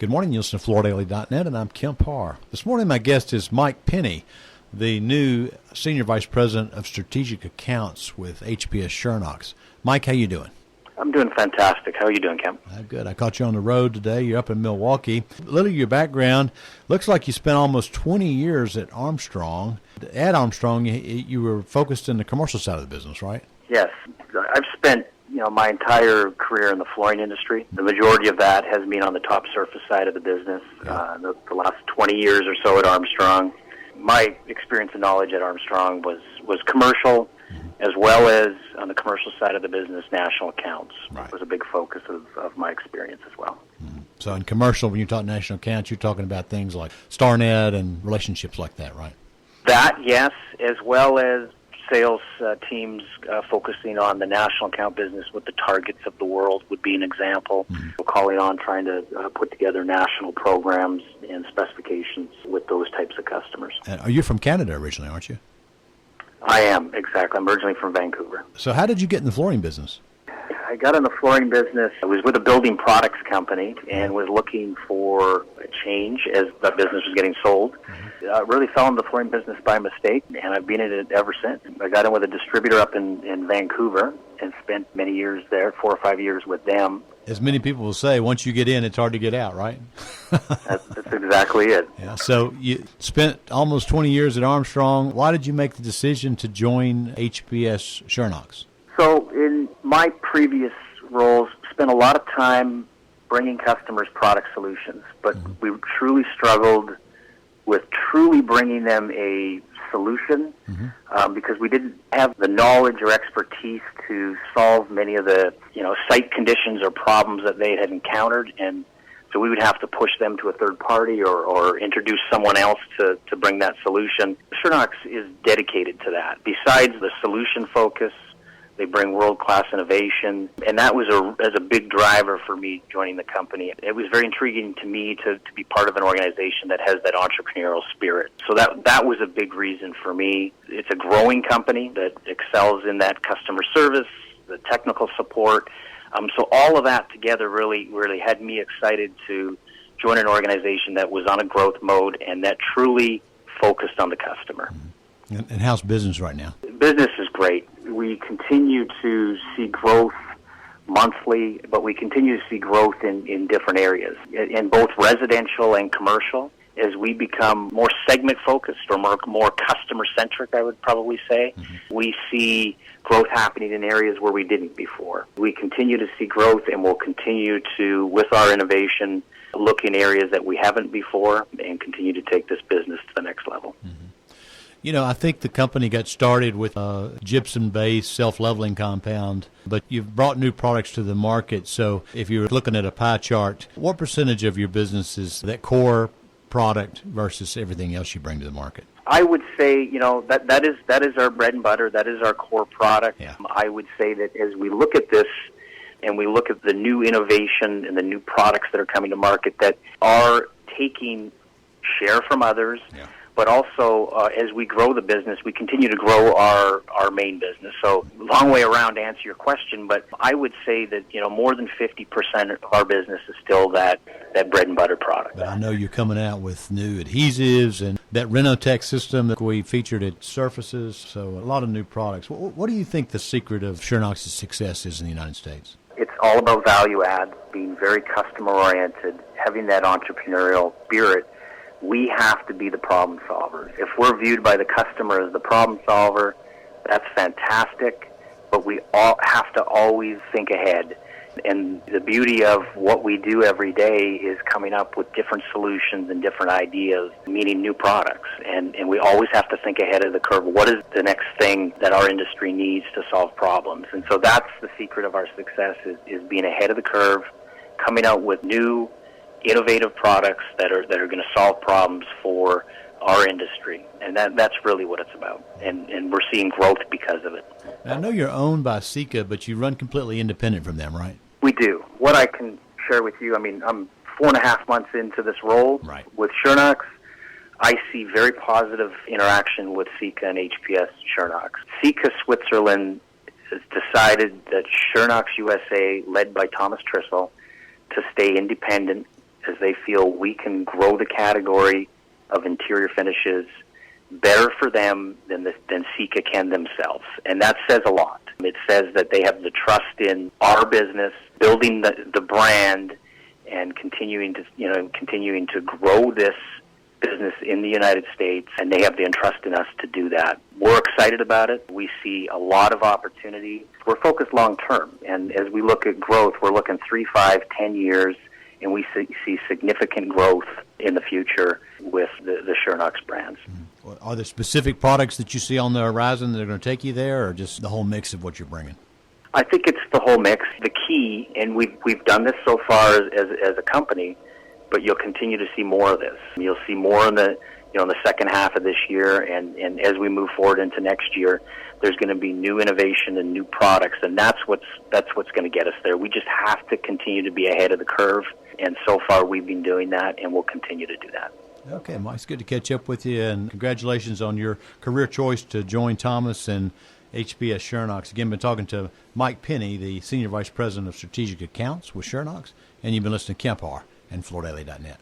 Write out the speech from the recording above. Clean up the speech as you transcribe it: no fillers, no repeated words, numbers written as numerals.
Good morning. You listen to FloorDaily.net, and I'm Kemp Harr. This morning, my guest is Mike Penney, the new Senior Vice President of Strategic Accounts with HPS Schönox. Mike, how you doing? I'm doing fantastic. How are you doing, Kemp? Good. I caught you on the road today. You're up in Milwaukee. A little of your background. Looks like you spent almost 20 years at Armstrong. At Armstrong, you were focused in the commercial side of the business, right? Yes. I've spent my entire career in the flooring industry. The majority of that has been on the top surface side of the business. Yeah. The last 20 years or so at Armstrong. My experience and knowledge at Armstrong was commercial, as well as on the commercial side of the business, national accounts. Right. Was a big focus of my experience as well. Mm-hmm. So in commercial, when you talk national accounts, you're talking about things like StarNet and relationships like that, right? That, yes, as well as sales teams focusing on the national account business with the Targets of the world would be an example. Mm-hmm. Calling on trying to put together national programs and specifications with those types of customers. And are you from Canada originally, aren't you? I am, exactly. I'm originally from Vancouver. So how did you get in the flooring business? I got in the flooring business. I was with a building products company and was looking for a change as the business was getting sold. Mm-hmm. Really fell into the flooring business by mistake, and I've been in it ever since. I got in with a distributor up in Vancouver and spent many years there, 4 or 5 years with them. As many people will say, once you get in, it's hard to get out, right? That's exactly it. Yeah. So you spent almost 20 years at Armstrong. Why did you make the decision to join HPS Schönox? So in my previous roles, spent a lot of time bringing customers product solutions, but we truly struggled with truly bringing them a solution because we didn't have the knowledge or expertise to solve many of the site conditions or problems that they had encountered, and so we would have to push them to a third party or introduce someone else to bring that solution. Schönox is dedicated to that. Besides the solution focus, they bring world-class innovation, and that was a big driver for me joining the company. It was very intriguing to me to be part of an organization that has that entrepreneurial spirit. So that was a big reason for me. It's a growing company that excels in that customer service, the technical support. So all of that together really had me excited to join an organization that was on a growth mode and that truly focused on the customer. And how's business right now? Business is great. We continue to see growth monthly, but we continue to see growth in different areas, in both residential and commercial. As we become more segment-focused or more customer-centric, I would probably say, we see growth happening in areas where we didn't before. We continue to see growth, and we'll continue to, with our innovation, look in areas that we haven't before and continue to take this business to the next level. I think the company got started with a gypsum-based self-leveling compound, but you've brought new products to the market. So if you're looking at a pie chart, what percentage of your business is that core product versus everything else you bring to the market? I would say, that is our bread and butter. That is our core product. Yeah. I would say that as we look at this and we look at the new innovation and the new products that are coming to market that are taking share from others, but also as we grow the business, we continue to grow our main business. So long way around to answer your question, but I would say that more than 50% of our business is still that bread and butter product. But I know you're coming out with new adhesives and that Renotech system that we featured at Surfaces, so a lot of new products. What do you think the secret of Schönox's success is in the United States? It's all about value add, being very customer-oriented, having that entrepreneurial spirit. We have to be the problem solver. If we're viewed by the customer as the problem solver, that's fantastic, but we all have to always think ahead. And the beauty of what we do every day is coming up with different solutions and different ideas, meaning new products. And we always have to think ahead of the curve. What is the next thing that our industry needs to solve problems? And so that's the secret of our success is being ahead of the curve, coming out with new innovative products that are going to solve problems for our industry, and that's really what it's about, and we're seeing growth because of it. Now, I know you're owned by Sika, but you run completely independent from them, right? We do. What I can share with you, I'm 4.5 months into this role with Schönox. I see very positive interaction with Sika and HPS Schönox. Sika Switzerland has decided that Schönox USA, led by Thomas Trissel, to stay independent as they feel we can grow the category of interior finishes better for them than Sika can themselves. And that says a lot. It says that they have the trust in our business, building the brand, and continuing to grow this business in the United States, and they have the trust in us to do that. We're excited about it. We see a lot of opportunity. We're focused long term, and as we look at growth, we're looking 3, 5, 10 years, and we see significant growth in the future with the Schönox brands. Well, are there specific products that you see on the horizon that are going to take you there, or just the whole mix of what you're bringing? I think it's the whole mix. The key, and we've done this so far as a company, but you'll continue to see more of this. You'll see more in the second half of this year, and as we move forward into next year, there's going to be new innovation and new products, and that's what's going to get us there. We just have to continue to be ahead of the curve, and so far we've been doing that, and we'll continue to do that. Okay, Mike, it's good to catch up with you, and congratulations on your career choice to join Thomas and HPS Schönox. Again, been talking to Mike Penney, the Senior Vice President of Strategic Accounts with Schönox, and you've been listening to Kemp Harr and FloorDaily.net.